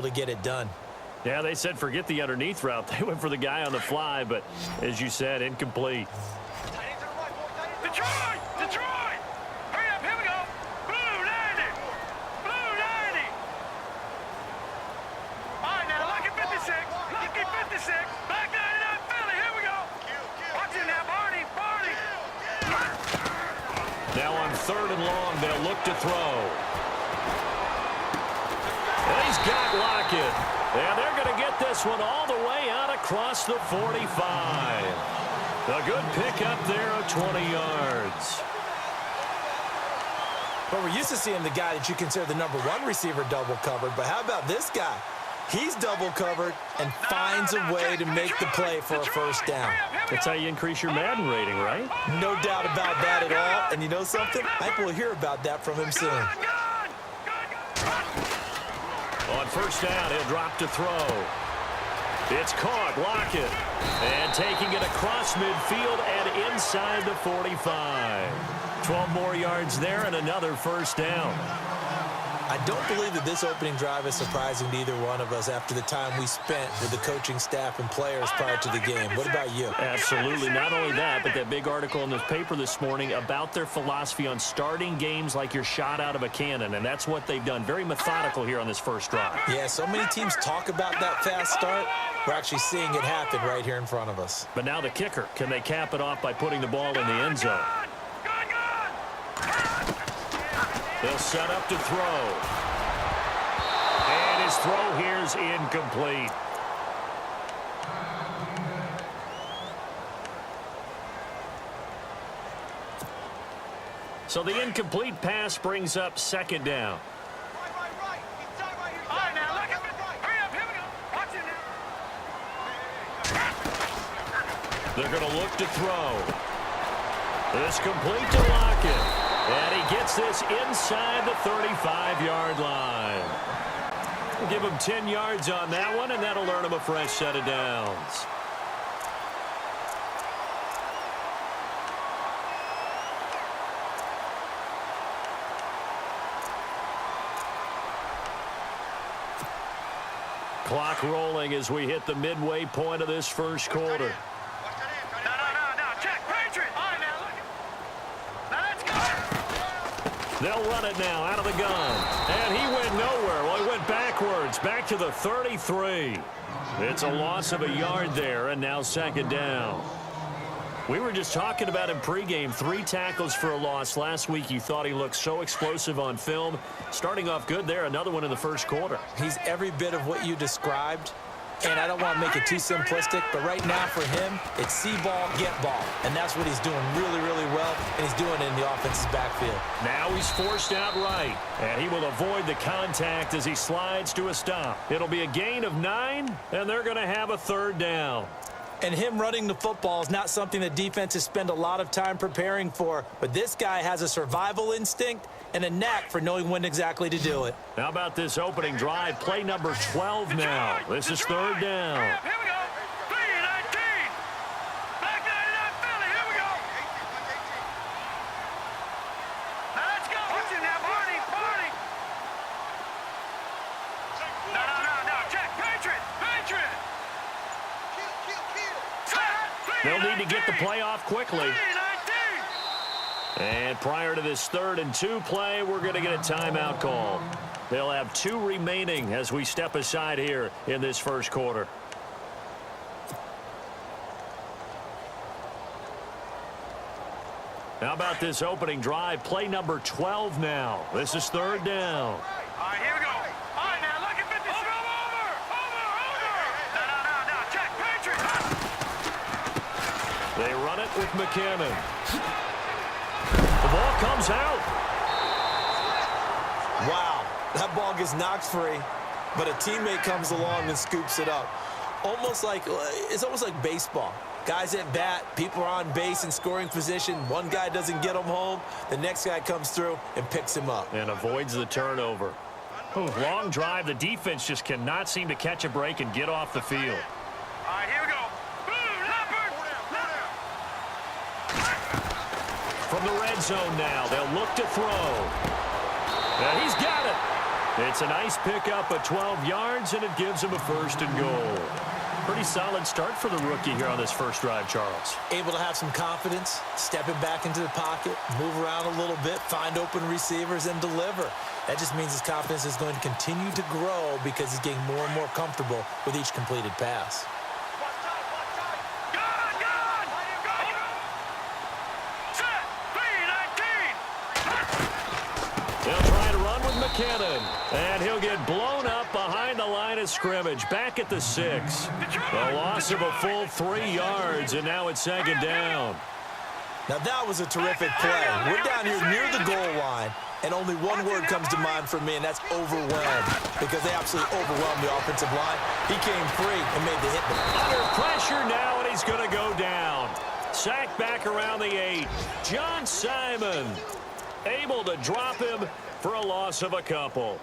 to get it done. Yeah, they said forget the underneath route. They went for the guy on the fly, but as you said, incomplete. Detroit! Detroit! Hurry up, here we go! Blue 90! Blue 90! All right, now, lucky 56. Lucky 56. Black 99 Philly, here we go! Watch it now, Barney! Barney! Now on 3rd and long, they'll look to throw. And he's got Lockett. And they're going to get this one all the way out across the 45. A good pickup there of 20 yards. But we're used to seeing the guy that you consider the #1 receiver double covered. But how about this guy? He's double covered and finds a way to make the play for a first down. That's how you increase your Madden rating, right? No doubt about that at all. And you know something? I think we'll hear about that from him soon. On 1st down, he'll drop to throw. It's caught, Lockett. And taking it across midfield and inside the 45. 12 more yards there and another 1st down. I don't believe that this opening drive is surprising to either one of us after the time we spent with the coaching staff and players prior to the game. What about you? Absolutely. Not only that, but that big article in the paper this morning about their philosophy on starting games like you're shot out of a cannon, and that's what they've done. Very methodical here on this first drive. Yeah, so many teams talk about that fast start. We're actually seeing it happen right here in front of us. But now the kicker. Can they cap it off by putting the ball in the end zone? They'll set up to throw. And his throw here is incomplete. So the incomplete pass brings up 2nd down. They're going to look to throw. This complete to Lockett. And he gets this inside the 35-yard line. We'll give him 10 yards on that one, and that'll earn him a fresh set of downs. Clock rolling as we hit the midway point of this first quarter. They'll run it now out of the gun. And he went nowhere. Well, he went backwards, back to the 33. It's a loss of a yard there, and now 2nd down. We were just talking about him pregame. 3 tackles for a loss. Last week you thought he looked so explosive on film. Starting off good there, another one in the first quarter. He's every bit of what you described. And I don't want to make it too simplistic, but right now for him, it's see ball, get ball. And that's what he's doing really, really well, and he's doing it in the offense's backfield. Now he's forced out right, and he will avoid the contact as he slides to a stop. It'll be a gain of 9, and they're going to have a 3rd down. And him running the football is not something that defenses spend a lot of time preparing for, but this guy has a survival instinct and a knack for knowing when exactly to do it. How about this opening drive? Play number 12 now. This is 3rd down. Here we go. 3-19. Black 99 Philly. Here we go. Now let's go. Watch it now, Barney. Barney. No. Check. Patriot. Patriot. They'll need to get the play off quickly. 3-19. And prior to this 3rd and 2 play, we're going to get a timeout call. They'll have 2 remaining as we step aside here in this first quarter. How about this opening drive? Play number 12 now. This is 3rd down. All right, here we go. All right, now look at 56. Over. No. Check. Patriot. They run it with McKinnon. The ball comes out. Wow, that ball gets knocked free, but a teammate comes along and scoops it up. It's almost like baseball. Guys at bat, people are on base in scoring position. One guy doesn't get him home. The next guy comes through and picks him up. And avoids the turnover. Long drive. The defense just cannot seem to catch a break and get off the field. All right, here we go. From the red zone now, they'll look to throw. And he's got it. It's a nice pickup of 12 yards, and it gives him a 1st and goal. Pretty solid start for the rookie here on this first drive, Charles. Able to have some confidence, stepping back into the pocket, move around a little bit, find open receivers, and deliver. That just means his confidence is going to continue to grow because he's getting more and more comfortable with each completed pass. They'll try to run with McKinnon, and he'll get blown up behind the line of scrimmage, back at the 6. A loss of a full 3 yards, and now it's 2nd down. Now that was a terrific play. We're down here near the goal line, and only one word comes to mind for me, and that's overwhelmed, because they absolutely overwhelmed the offensive line. He came free and made the hit. Under pressure now, and he's going to go down. Sacked back around the 8. John Simon able to drop him for a loss of a couple.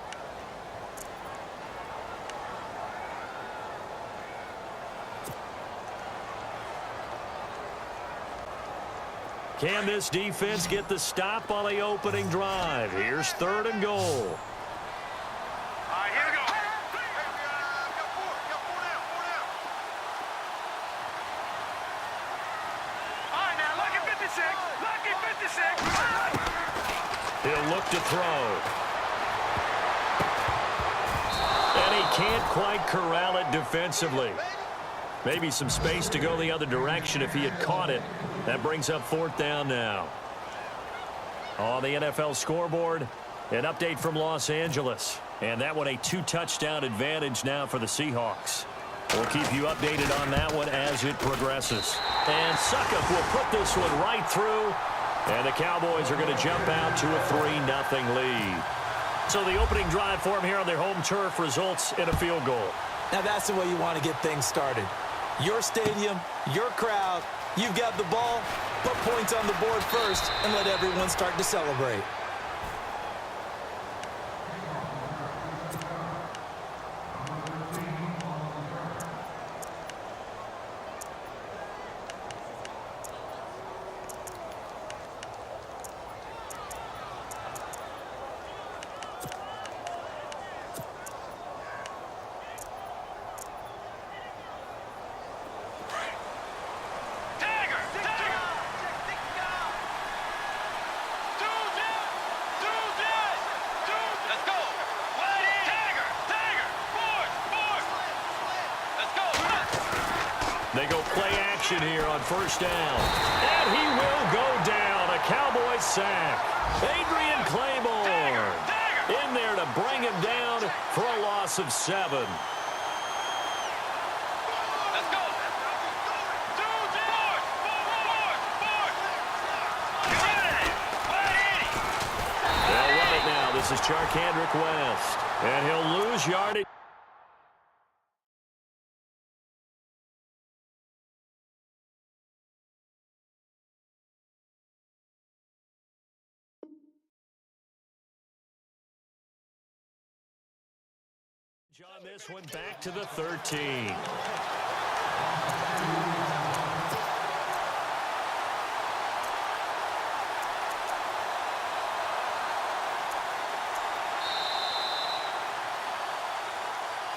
Can this defense get the stop on the opening drive? Here's 3rd and goal. All right, here we go. All right, now, lucky 56. Lucky 56. He'll look to throw. And he can't quite corral it defensively. Maybe some space to go the other direction if he had caught it. That brings up 4th down now. On the NFL scoreboard, an update from Los Angeles. And that one a 2-touchdown advantage now for the Seahawks. We'll keep you updated on that one as it progresses. And Suckup will put this one right through. And the Cowboys are going to jump out to a 3-0 lead. So the opening drive for them here on their home turf results in a field goal. Now that's the way you want to get things started. Your stadium, your crowd, you've got the ball, put points on the board first and let everyone start to celebrate. They go play action here on 1st down. And he will go down. A Cowboys sack. Adrian Claymore in there to bring him down for a loss of 7. Let's go. They'll run it now. This is Charkandrick West. And he'll lose yardage. On this one, back to the 13.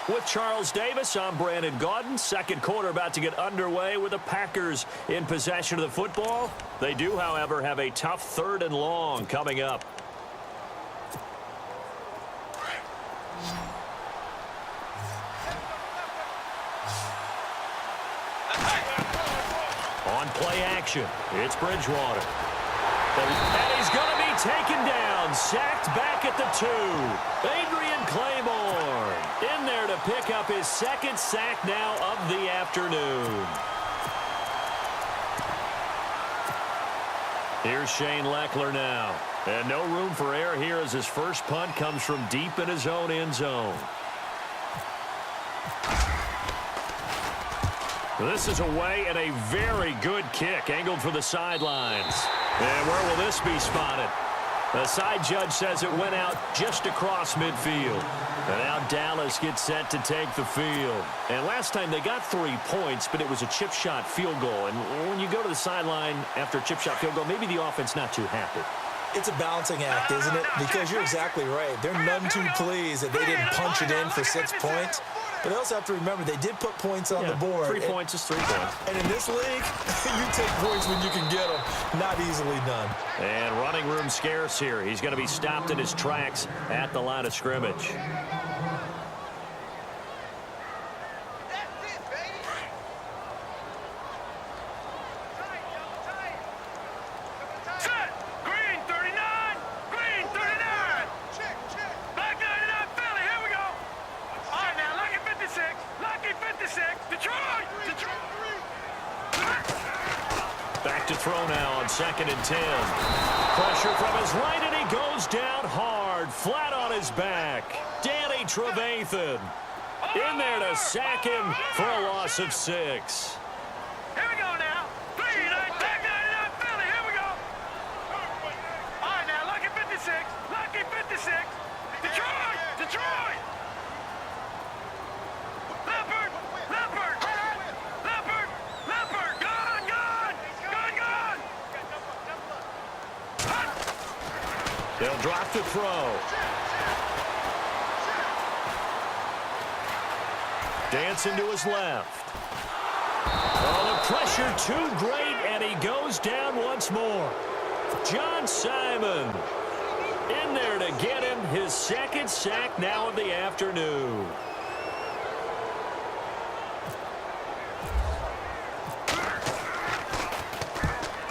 With Charles Davis, I'm Brandon Gaudin. Second quarter about to get underway with the Packers in possession of the football. They do, however, have a tough 3rd and long coming up. On play action, it's Bridgewater. And he's going to be taken down, sacked back at the 2. Adrian Claymore in there to pick up his 2nd sack now of the afternoon. Here's Shane Leckler now. And no room for error here as his first punt comes from deep in his own end zone. This is away and a very good kick angled for the sidelines. And where will this be spotted? The side judge says it went out just across midfield. And now Dallas gets set to take the field. And last time they got 3 points, but it was a chip shot field goal. And when you go to the sideline after a chip shot field goal, maybe the offense not too happy. It's a balancing act, isn't it? Because you're exactly right. They're none too pleased that they didn't punch it in for 6 points. But they also have to remember they did put points on the board. 3 points is 3 points. And in this league, you take points when you can get them. Not easily done. And running room scarce here. He's going to be stopped in his tracks at the line of scrimmage. Back to throw now on 2nd and 10. Pressure from his right, and he goes down hard, flat on his back. Danny Trevathan in there to sack him for a loss of 6. Here we go now. 3-9, back 99 Philly. Here we go. All right, now, lucky 56. Lucky 56. Detroit. Detroit. Leopard. Leopard. Leopard. Leopard. Gone. Gone. Gone. Gone. They'll drop to throw. Dancing to his left. Oh, the pressure too great, and he goes down once more. John Simon in there to get him his 2nd sack now of the afternoon.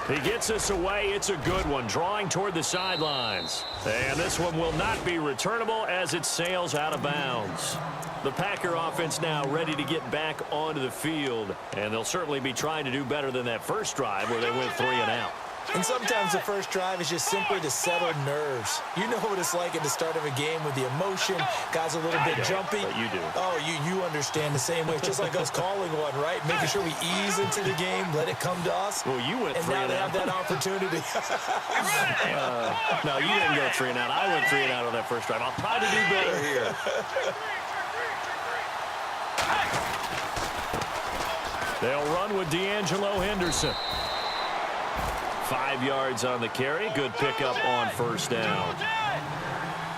He gets us away. It's a good one, drawing toward the sidelines. And this one will not be returnable as it sails out of bounds. The Packer offense now ready to get back onto the field, and they'll certainly be trying to do better than that first drive where they went 3 and out. And sometimes the first drive is just simply to settle nerves. You know what it's like at the start of a game with the emotion. Guys a little bit jumpy. But you do. Oh, you understand the same way. It's just like us calling one, right? Making sure we ease into the game, let it come to us. Well, you went 3 and now they have that opportunity. No, you didn't go 3 and out. I went 3 and out on that first drive. I'll try to do better here. They'll run with D'Angelo Henderson. 5 yards on the carry. Good pickup on first down.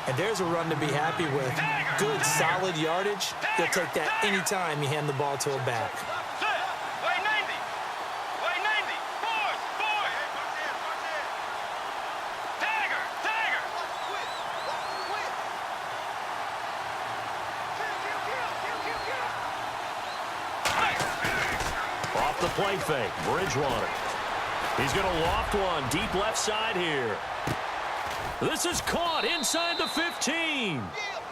And there's a run to be happy with. Good, solid yardage. They'll take that anytime you hand the ball to a back. Way 90. Way 90. Force. Force. Tagger. Tagger. Off the play fake. Bridgewater. He's going to loft one deep left side here. This is caught inside the 15.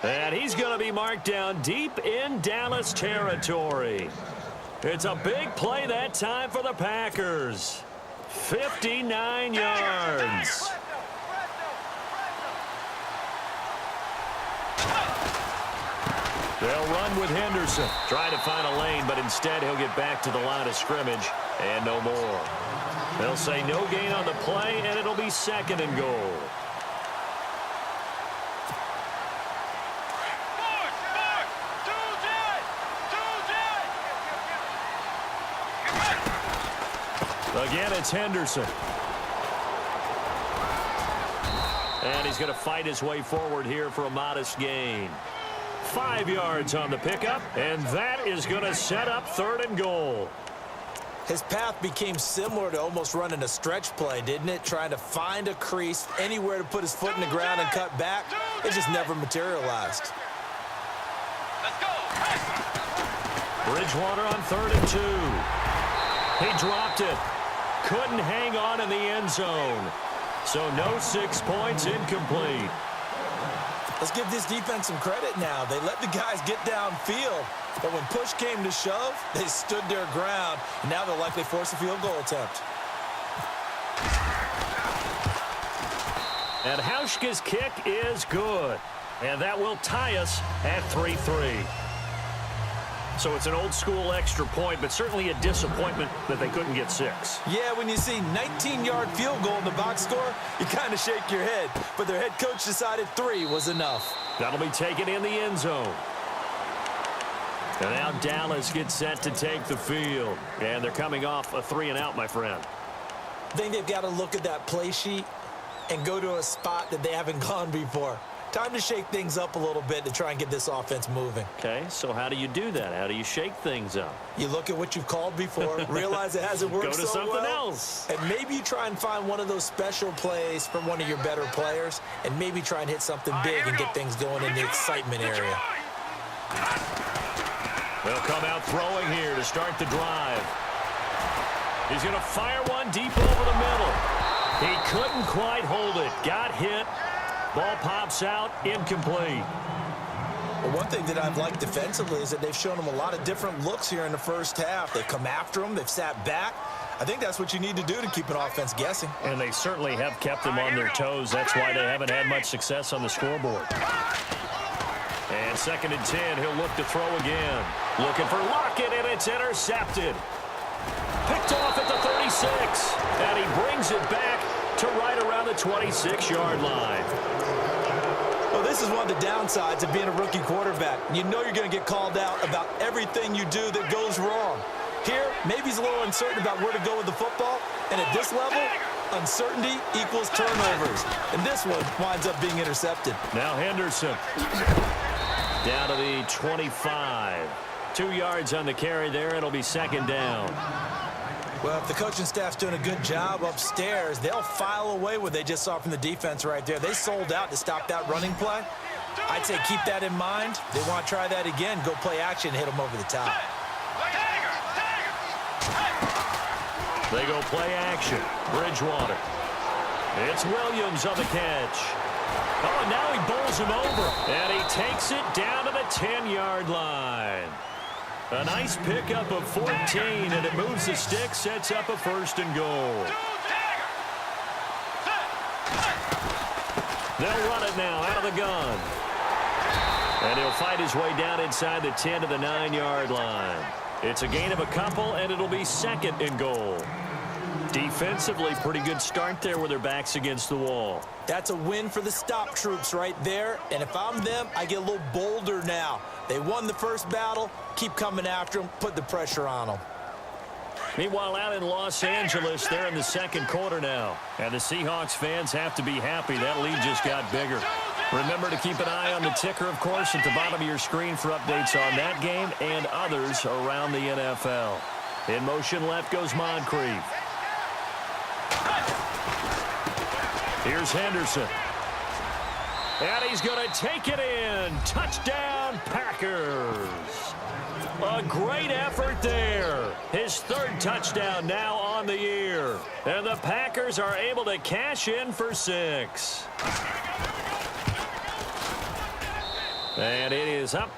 And he's going to be marked down deep in Dallas territory. It's a big play that time for the Packers. 59 yards. They'll run with Henderson. Trying to find a lane, but instead he'll get back to the line of scrimmage and no more. They'll say no gain on the play, and it'll be 2nd and goal. Again, it's Henderson. And he's going to fight his way forward here for a modest gain. 5 yards on the pickup, and that is going to set up 3rd and goal. His path became similar to almost running a stretch play, didn't it? Trying to find a crease, anywhere to put his foot in the ground and cut back. It just never materialized. Let's go. Bridgewater on 3rd and 2. He dropped it. Couldn't hang on in the end zone. So no 6 points, incomplete. Let's give this defense some credit now. They let the guys get downfield. But when push came to shove, they stood their ground. And now they'll likely force a field goal attempt. And Hauschka's kick is good. And that will tie us at 3-3. So it's an old-school extra point, but certainly a disappointment that they couldn't get 6. Yeah, when you see 19-yard field goal in the box score, you kind of shake your head. But their head coach decided 3 was enough. That'll be taken in the end zone. And now Dallas gets set to take the field. And they're coming off a 3 and out, my friend. I think they've got to look at that play sheet and go to a spot that they haven't gone before. Time to shake things up a little bit to try and get this offense moving. Okay, so how do you do that? How do you shake things up? You look at what you've called before, realize it hasn't worked so well. Go to something else. And maybe you try and find one of those special plays from one of your better players, and maybe try and hit something big and get things going in the excitement area. They'll come out throwing here to start the drive. He's going to fire one deep over the middle. He couldn't quite hold it. Got hit. Ball pops out, incomplete. Well, one thing that I've liked defensively is that they've shown them a lot of different looks here in the first half. They've come after them. They've sat back. I think that's what you need to do to keep an offense guessing. And they certainly have kept them on their toes. That's why they haven't had much success on the scoreboard. And 2nd and 10, he'll look to throw again. Looking for Lockett, and it's intercepted. Picked off at the 36. And he brings it back to right around the 26-yard line. Well, this is one of the downsides of being a rookie quarterback. You know you're going to get called out about everything you do that goes wrong. Here, maybe he's a little uncertain about where to go with the football. And at this level, uncertainty equals turnovers. And this one winds up being intercepted. Now Henderson. Down to the 25. 2 yards on the carry there. It'll be 2nd down. Well, if the coaching staff's doing a good job upstairs, they'll file away what they just saw from the defense right there. They sold out to stop that running play. I'd say keep that in mind. They want to try that again, go play action, hit them over the top. They go play action. Bridgewater. It's Williams on the catch. Oh, and now he bowls him over. And he takes it down to the 10-yard line. A nice pickup of 14, and it moves the stick, sets up a 1st and goal. They'll run it now out of the gun. And he'll fight his way down inside the 10 to the 9-yard line. It's a gain of a couple, and it'll be 2nd and goal. Defensively, pretty good start there with their backs against the wall. That's a win for the stop troops right there. And if I'm them, I get a little bolder now. They won the first battle. Keep coming after them. Put the pressure on them. Meanwhile, out in Los Angeles, they're in the 2nd quarter now. And the Seahawks fans have to be happy. That lead just got bigger. Remember to keep an eye on the ticker, of course, at the bottom of your screen for updates on that game and others around the NFL. In motion left goes Moncrief. Here's Henderson. And he's going to take it in. Touchdown, Packers. A great effort there. His 3rd touchdown now on the year. And the Packers are able to cash in for 6. And it is up.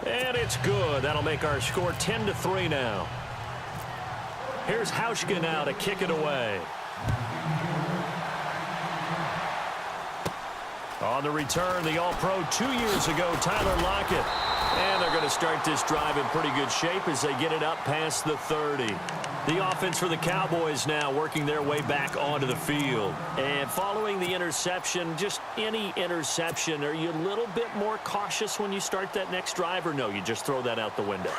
And it's good. That'll make our score 10-3 now. Here's Hauschka now to kick it away. On the return, the All-Pro 2 years ago, Tyler Lockett. And they're going to start this drive in pretty good shape as they get it up past the 30. The offense for the Cowboys now working their way back onto the field. And following the interception, just any interception, are you a little bit more cautious when you start that next drive, or no, you just throw that out the window?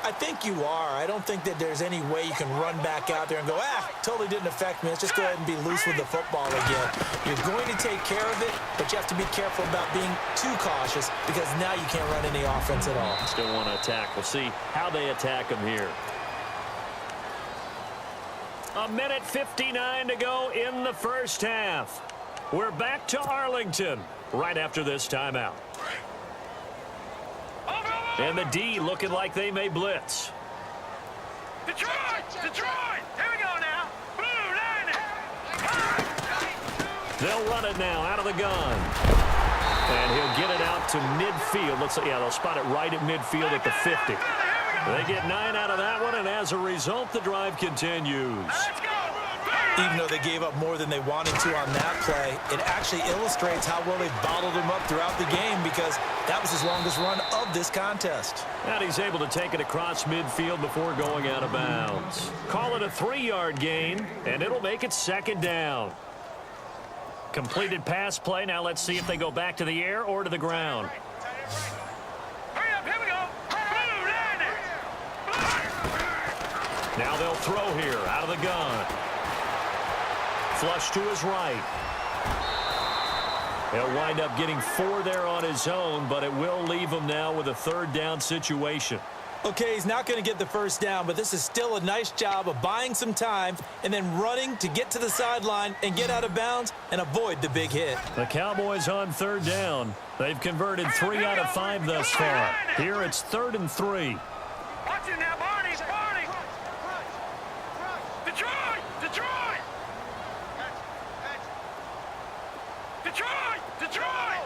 I think you are. I don't think that there's any way you can run back out there and go, totally didn't affect me. Let's just go ahead and be loose with the football again. You're going to take care of it, but you have to be careful about being too cautious because now you can't run any offense at all. Still want to attack. We'll see how they attack them here. 1:59 to go in the first half. We're back to Arlington right after this timeout. And the D looking like they may blitz. Detroit! Detroit! Here we go now. Blue line. They'll run it now out of the gun. And he'll get it out to midfield. They'll spot it right at midfield at the 50. They get 9 out of that one, and as a result, the drive continues. Even though they gave up more than they wanted to on that play, it actually illustrates how well they've bottled him up throughout the game because that was his longest run of this contest. And he's able to take it across midfield before going out of bounds. Call it a 3-yard gain, and it'll make it 2nd down. Completed pass play. Now let's see if they go back to the air or to the ground. Hurry up, here we go. Now they'll throw here out of the gun. Flush to his right. He'll wind up getting 4 there on his own, but it will leave him now with a third down situation. Okay, he's not going to get the first down, but this is still a nice job of buying some time and then running to get to the sideline and get out of bounds and avoid the big hit. The Cowboys on third down. They've converted 3 out of 5 thus far. Here it's 3rd and 3. Watch it now, Barney. Barney. Detroit. Detroit. Detroit. Detroit.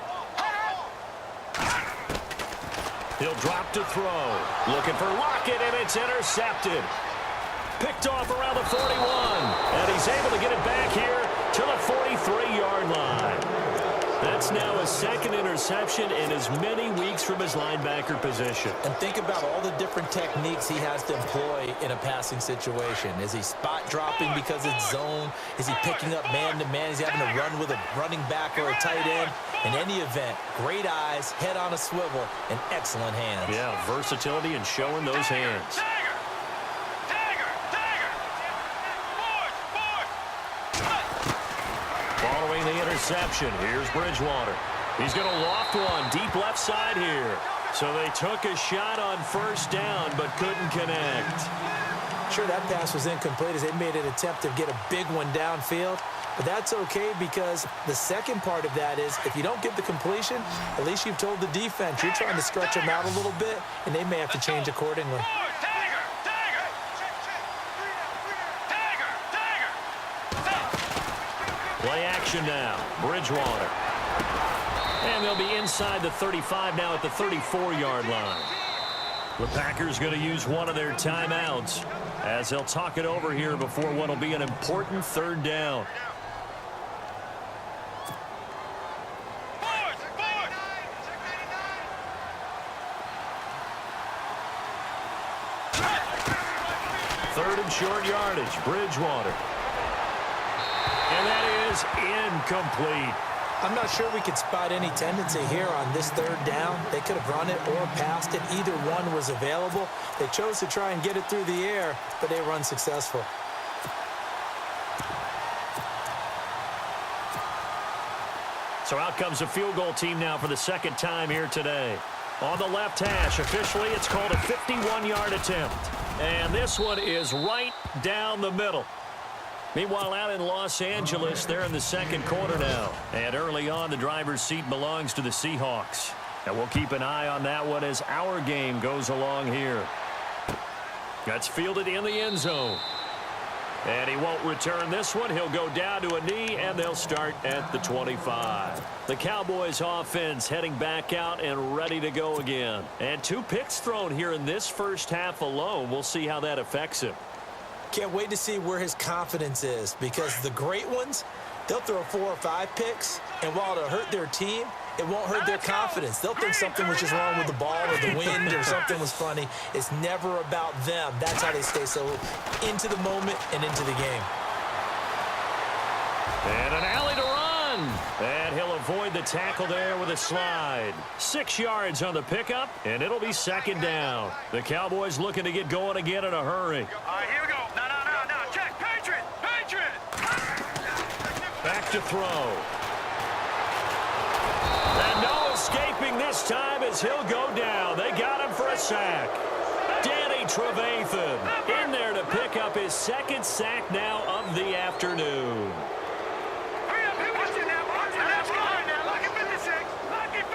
He'll drop to throw. Looking for Lockett, and it's intercepted. Picked off around the 41. And he's able to get it back here to the 43-yard line. That's now his second interception in as many weeks from his linebacker position. And think about all the different techniques he has to employ in a passing situation. Is he spot dropping because it's zone? Is he picking up man-to-man? Is he having to run with a running back or a tight end? In any event, great eyes, head on a swivel, and excellent hands. Yeah, versatility and showing those hands. Following the interception, here's Bridgewater. He's going to loft one deep left side here. So they took a shot on first down, but couldn't connect. Sure, that pass was incomplete as they made an attempt to get a big one downfield. But that's okay because the second part of that is if you don't get the completion, at least you've told the defense you're trying to stretch them out a little bit, and they may have to change accordingly. Play action now. Bridgewater. And they'll be inside the 35 now at the 34-yard line. The Packers going to use one of their timeouts as they'll talk it over here before what will be an important third down. Third and short yardage. Bridgewater. And that is incomplete. I'm not sure we could spot any tendency here on this third down. They could have run it or passed it. Either one was available. They chose to try and get it through the air, but they were unsuccessful. So out comes a field goal team now for the second time here today. On the left hash, officially it's called a 51-yard attempt. And this one is right down the middle. Meanwhile, out in Los Angeles, they're in the second quarter now. And early on, the driver's seat belongs to the Seahawks. And we'll keep an eye on that one as our game goes along here. That's fielded in the end zone. And he won't return this one. He'll go down to a knee, and they'll start at the 25. The Cowboys offense heading back out and ready to go again. And 2 picks thrown here in this first half alone. We'll see how that affects him. Can't wait to see where his confidence is because the great ones, they'll throw 4 or 5 picks, and while it'll hurt their team, it won't hurt their confidence. They'll think something was just wrong with the ball or the wind or something was funny. It's never about them. That's how they stay so into the moment and into the game. And an alley to run. And he'll avoid the tackle there with a slide. 6 yards on the pickup, and it'll be second down. The Cowboys looking to get going again in a hurry. All right, here we go. No. Check. Patriot. Back to throw. And no escaping this time as he'll go down. They got him for a sack. Danny Trevathan in there to pick up his second sack now of the afternoon. Hurry up. Watch it now. Let's go now. Lucky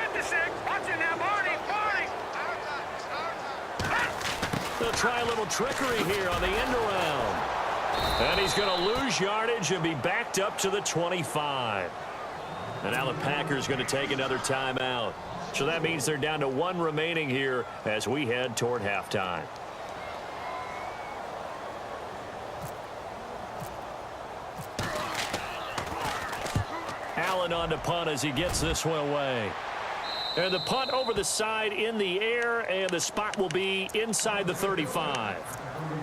56. Watch it now, Barney. They'll try a little trickery here on the end around. And he's going to lose yardage and be backed up to the 25. And now the Packers going to take another timeout. So that means they're down to 1 remaining here as we head toward halftime. Allen on to punt as he gets this one away. And the punt over the side in the air, and the spot will be inside the 35.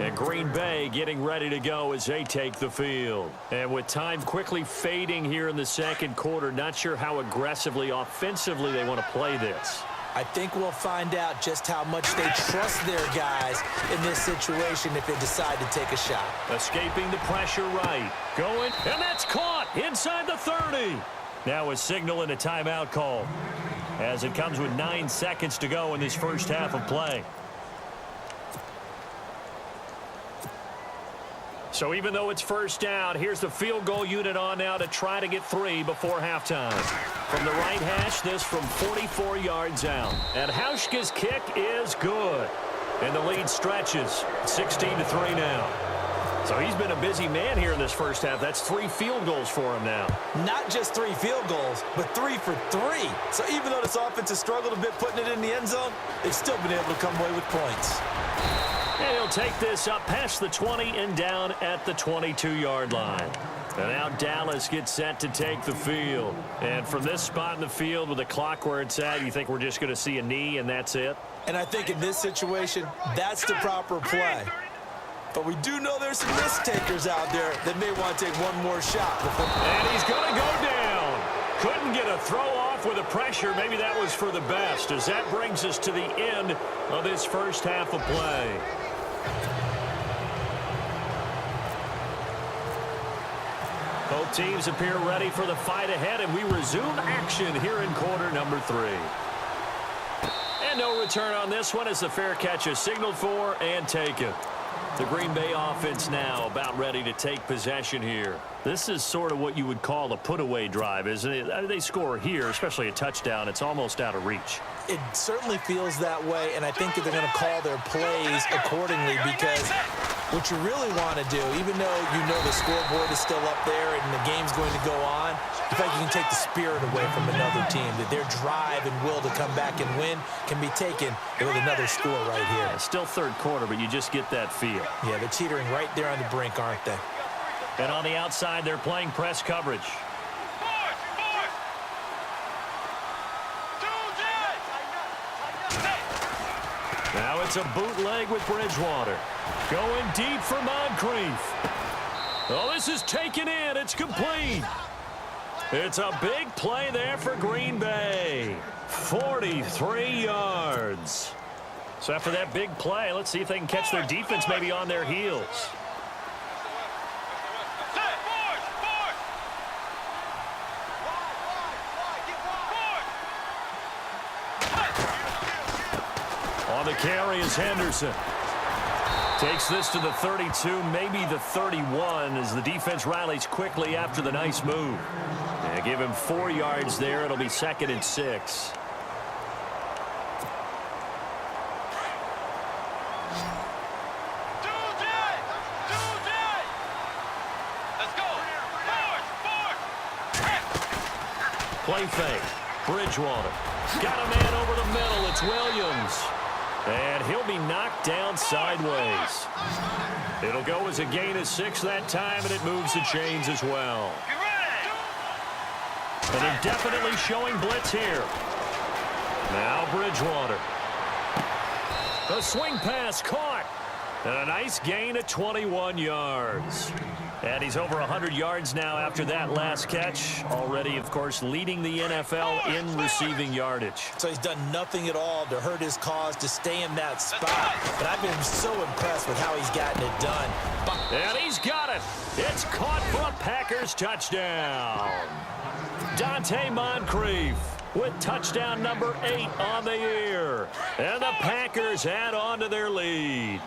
And Green Bay getting ready to go as they take the field. And with time quickly fading here in the second quarter, not sure how aggressively, offensively they want to play this. I think we'll find out just how much they trust their guys in this situation if they decide to take a shot. Escaping the pressure right. Going, and that's caught inside the 30. Now a signal and a timeout call as it comes with 9 seconds to go in this first half of play. So even though it's first down, here's the field goal unit on now to try to get 3 before halftime. From the right hash, this from 44 yards out. And Hauschka's kick is good. And the lead stretches 16-3 now. So he's been a busy man here in this first half. That's 3 field goals for him now. Not just 3 field goals, but 3 for 3. So even though this offense has struggled a bit putting it in the end zone, they've still been able to come away with points. And he'll take this up past the 20 and down at the 22-yard line. And now Dallas gets set to take the field. And from this spot in the field with the clock where it's at, you think we're just going to see a knee and that's it? And I think in this situation, that's the proper play. But we do know there's some risk takers out there that may want to take one more shot. And he's going to go down. Couldn't get a throw off with the pressure. Maybe that was for the best, as that brings us to the end of this first half of play. Both teams appear ready for the fight ahead, and we resume action here in quarter number 3. And no return on this one as the fair catch is signaled for and taken. The Green Bay offense now about ready to take possession here. This is sort of what you would call a put-away drive, isn't it? They score here, especially a touchdown. It's almost out of reach. It certainly feels that way, and I think that they're going to call their plays accordingly because what you really want to do, even though you know the scoreboard is still up there and the game's going to go on, in fact, you can take the spirit away from another team, that their drive and will to come back and win can be taken with another score right here. Yeah, still third quarter, but you just get that feel. Yeah, they're teetering right there on the brink, aren't they? And on the outside, they're playing press coverage. Now it's a bootleg with Bridgewater. Going deep for Moncrief. Oh, this is taken in. It's complete. It's a big play there for Green Bay. 43 yards. So after that big play, let's see if they can catch their defense maybe on their heels. On the carry is Henderson. Takes this to the 32, maybe the 31, as the defense rallies quickly after the nice move. And give him 4 yards there. It'll be 2nd and 6. Play fake. Bridgewater. Got a man over the middle. It's Williams. And he'll be knocked down sideways. It'll go as a gain of 6 that time, and it moves the chains as well. And they're definitely showing blitz here. Now Bridgewater. The swing pass caught. And a nice gain of 21 yards. And he's over 100 yards now after that last catch. Already, of course, leading the NFL in receiving yardage. So he's done nothing at all to hurt his cause, to stay in that spot. But I've been so impressed with how he's gotten it done. And he's got it. It's caught for a Packers touchdown. Dante Moncrief with touchdown number 8 on the year. And the Packers add on to their lead.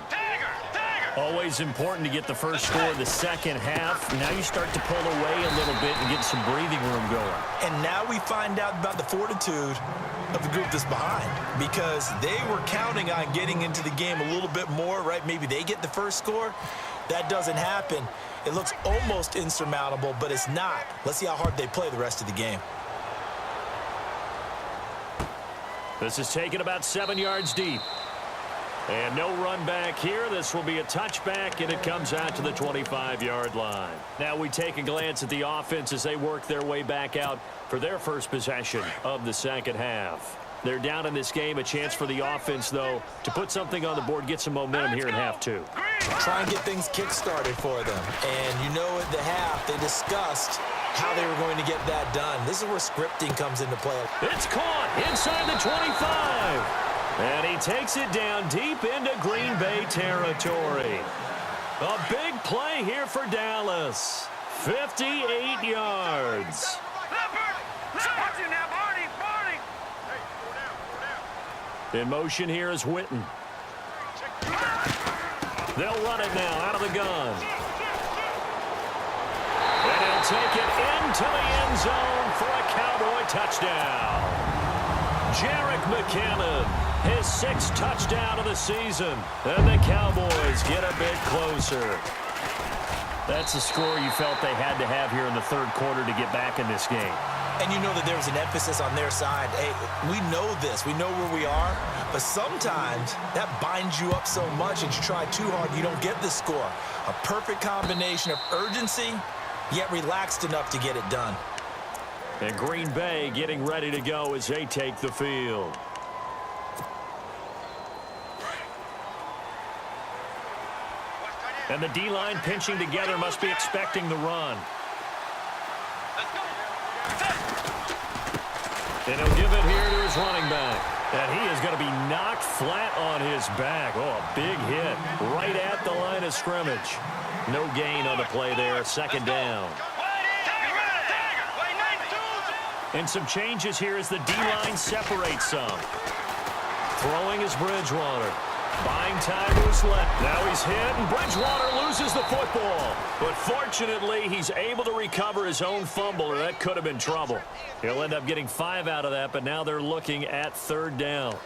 Always important to get the first score of the second half. Now you start to pull away a little bit and get some breathing room going. And now we find out about the fortitude of the group that's behind, because they were counting on getting into the game a little bit more, right? Maybe they get the first score. That doesn't happen. It looks almost insurmountable, but it's not. Let's see how hard they play the rest of the game. This is taken about 7 yards deep. And no run back here. This will be a touchback, and it comes out to the 25-yard line. Now we take a glance at the offense as they work their way back out for their first possession of the second half. They're down in this game. A chance for the offense, though, to put something on the board, get some momentum here in half 2. Try and get things kick-started for them. And you know at the half they discussed how they were going to get that done. This is where scripting comes into play. It's caught inside the 25. And he takes it down deep into Green Bay territory. A big play here for Dallas. 58 yards. In motion here is Witten. They'll run it now out of the gun. And he'll take it into the end zone for a Cowboy touchdown. Jerick McKinnon, his 6th touchdown of the season. And the Cowboys get a bit closer. That's the score you felt they had to have here in the third quarter to get back in this game. And you know that there was an emphasis on their side. Hey, we know this. We know where we are. But sometimes that binds you up so much that you try too hard, you don't get the score. A perfect combination of urgency, yet relaxed enough to get it done. And Green Bay getting ready to go as they take the field. And the D-line pinching together must be expecting the run. And he'll give it here to his running back. And he is going to be knocked flat on his back. Oh, a big hit right at the line of scrimmage. No gain on the play there. 2nd down. And some changes here as the D-line separates some. Throwing is Bridgewater. Buying time to his left. Now he's hit, and Bridgewater loses the football. But fortunately, he's able to recover his own fumble, or that could have been trouble. He'll end up getting 5 out of that, but now they're looking at 3rd down.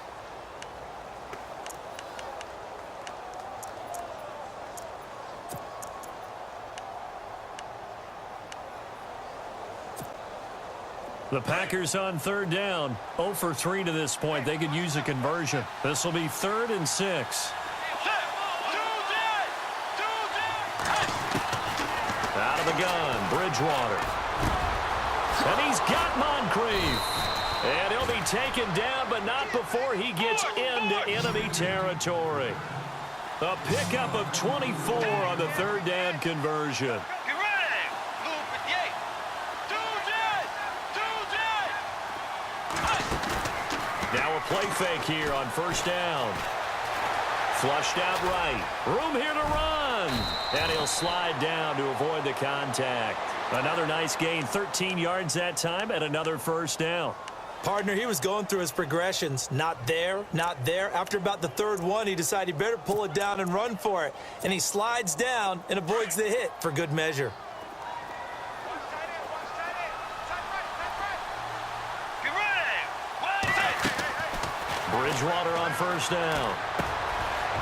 The Packers on 3rd down. 0 for 3 to this point. They could use a conversion. This will be 3rd and 6. Out of the gun, Bridgewater. And he's got Moncrief. And he'll be taken down, but not before he gets into enemy territory. A pickup of 24 on the 3rd down conversion. Now a play fake here on 1st down. Flushed out right. Room here to run. And he'll slide down to avoid the contact. Another nice gain, 13 yards that time, and another 1st down. Partner, he was going through his progressions. Not there, not there. After about the 3rd one, he decided he better pull it down and run for it. And he slides down and avoids the hit for good measure. Bridgewater on 1st down.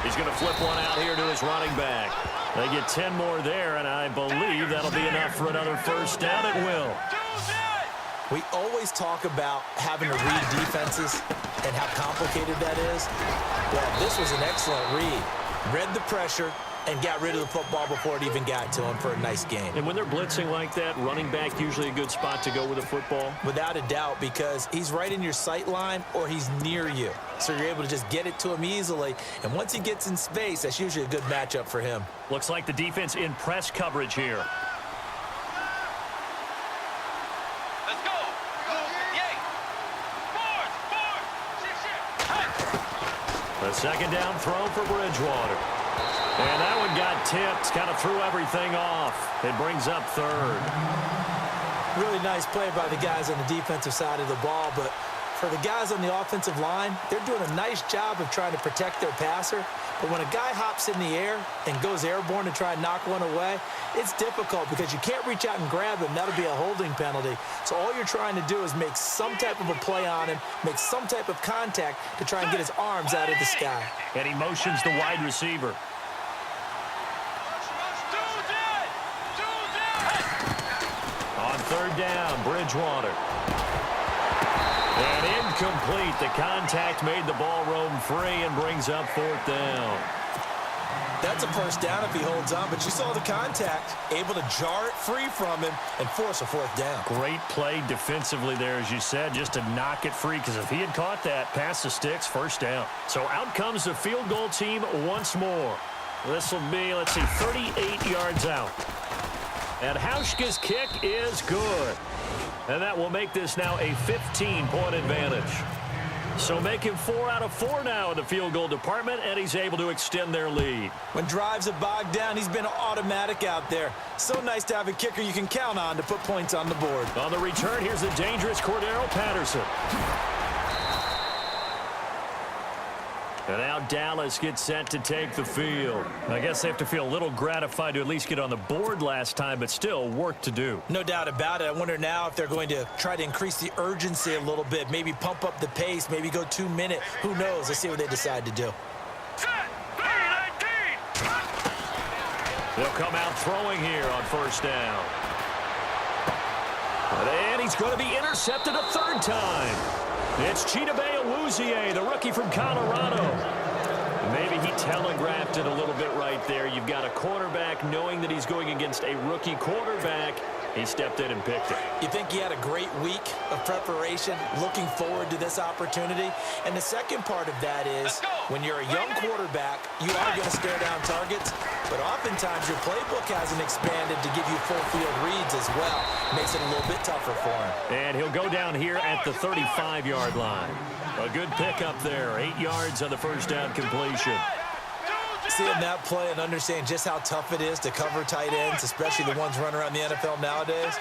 He's going to flip one out here to his running back. They get 10 more there, and I believe that'll be enough for another 1st down. It will. We always talk about having to read defenses and how complicated that is. Well, this was an excellent read. Read the pressure and got rid of the football before it even got to him for a nice gain. And when they're blitzing like that, running back usually a good spot to go with the football? Without a doubt, because he's right in your sight line or he's near you. So you're able to just get it to him easily. And once he gets in space, that's usually a good matchup for him. Looks like the defense in press coverage here. Let's go. The 2nd down throw for Bridgewater. And that one got tipped, kind of threw everything off. It brings up 3rd. Really nice play by the guys on the defensive side of the ball, but for the guys on the offensive line, they're doing a nice job of trying to protect their passer. But when a guy hops in the air and goes airborne to try and knock one away, it's difficult because you can't reach out and grab him. That'll be a holding penalty. So all you're trying to do is make some type of a play on him, make some type of contact to try and get his arms out of the sky. And he motions the wide receiver. On 3rd down, Bridgewater. And incomplete. The contact made the ball roam free and brings up 4th down. That's a 1st down if he holds on, but you saw the contact, able to jar it free from him and force a 4th down. Great play defensively there, as you said, just to knock it free, because if he had caught that, past the sticks, 1st down. So out comes the field goal team once more. This will be, let's see, 38 yards out. And Hauschka's kick is good. And that will make this now a 15-point advantage. So make him 4 out of 4 now in the field goal department, and he's able to extend their lead. When drives are bogged down, he's been automatic out there. So nice to have a kicker you can count on to put points on the board. On the return, here's the dangerous Cordero Patterson. And now Dallas gets set to take the field. I guess they have to feel a little gratified to at least get on the board last time, but still work to do. No doubt about it. I wonder now if they're going to try to increase the urgency a little bit, maybe pump up the pace, maybe go 2 minute. Who knows? Let's see what they decide to do. They'll come out throwing here on first down. And he's going to be intercepted a third time. It's Chidobe Awuzie, the rookie from Colorado. Maybe he telegraphed it a little bit right there. You've got a quarterback knowing that he's going against a rookie quarterback. He stepped in and picked it. You think he had a great week of preparation, looking forward to this opportunity? And the second part of that is, when you're a young quarterback, you are going to stare down targets, but oftentimes your playbook hasn't expanded to give you full field reads as well. Makes it a little bit tougher for him. And he'll go down here at the 35-yard line. A good pickup there, 8 yards on the first down completion. Seeing that play and understand just how tough it is to cover tight ends, especially the ones running around the NFL nowadays,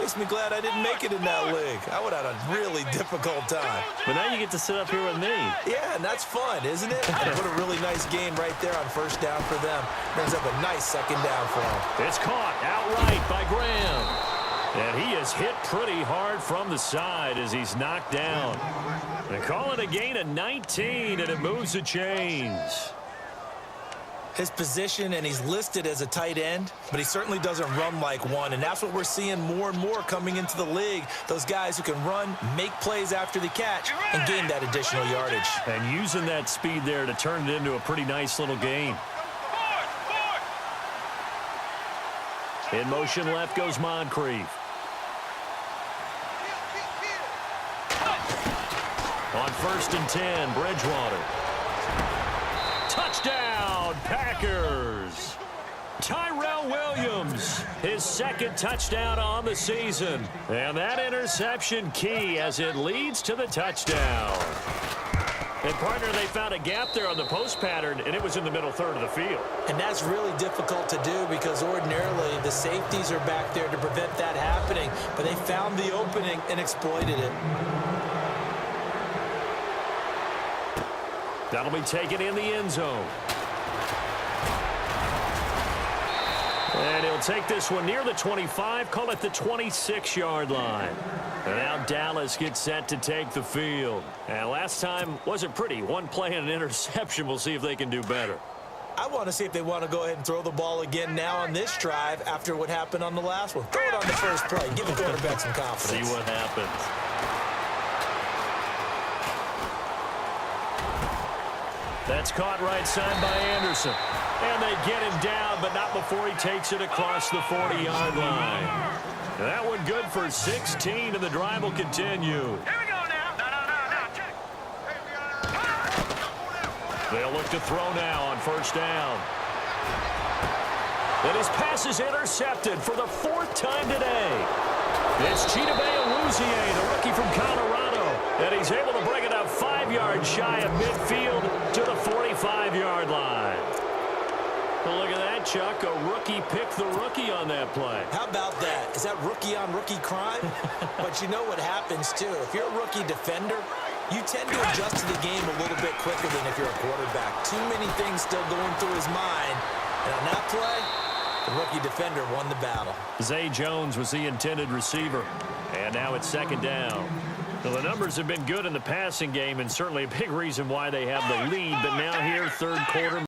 makes me glad I didn't make it in that league. I would have had a really difficult time. But now you get to sit up here with me. Yeah, and that's fun, isn't it? And put a really nice game right there on first down for them. Brings up a nice second down for them. It's caught outright by Graham. And he is hit pretty hard from the side as he's knocked down. They call it a gain of 19, and it moves the chains. His position, and he's listed as a tight end, but he certainly doesn't run like one, and that's what we're seeing more and more coming into the league. Those guys who can run, make plays after the catch, and gain that additional yardage. And using that speed there to turn it into a pretty nice little gain. In motion left goes Moncrief. On 1st and 10, Bridgewater. Touchdown, Packers. Tyrell Williams, his second touchdown on the season. And that interception key as it leads to the touchdown. And, partner, they found a gap there on the post pattern, and it was in the middle third of the field. And that's really difficult to do because ordinarily the safeties are back there to prevent that happening. But they found the opening and exploited it. That'll be taken in the end zone. And he'll take this one near the 25, call it the 26-yard line. And now Dallas gets set to take the field. And last time wasn't pretty. One play and an interception. We'll see if they can do better. I want to see if they want to go ahead and throw the ball again now on this drive after what happened on the last one. Throw it on the first play. Give the quarterback some confidence. See what happens. That's caught right side by Anderson. And they get him down, but not before he takes it across the 40-yard line. That one good for 16, and the drive will continue. Here we go now. No, check. They'll look to throw now on first down. And his pass is intercepted for the 4th time today. It's Chidobe Awuzie, the rookie from Colorado. And he's able to bring it up 5 yards shy of midfield to the 45-yard line. Well, look at that, Chuck. A rookie picked the rookie on that play. How about that? Is that rookie-on-rookie crime? But you know what happens, too. If you're a rookie defender, you tend to adjust to the game a little bit quicker than if you're a quarterback. Too many things still going through his mind. And on that play, the rookie defender won the battle. Zay Jones was the intended receiver. And now it's second down. Well, the numbers have been good in the passing game and certainly a big reason why they have the lead. But now here, third quarter.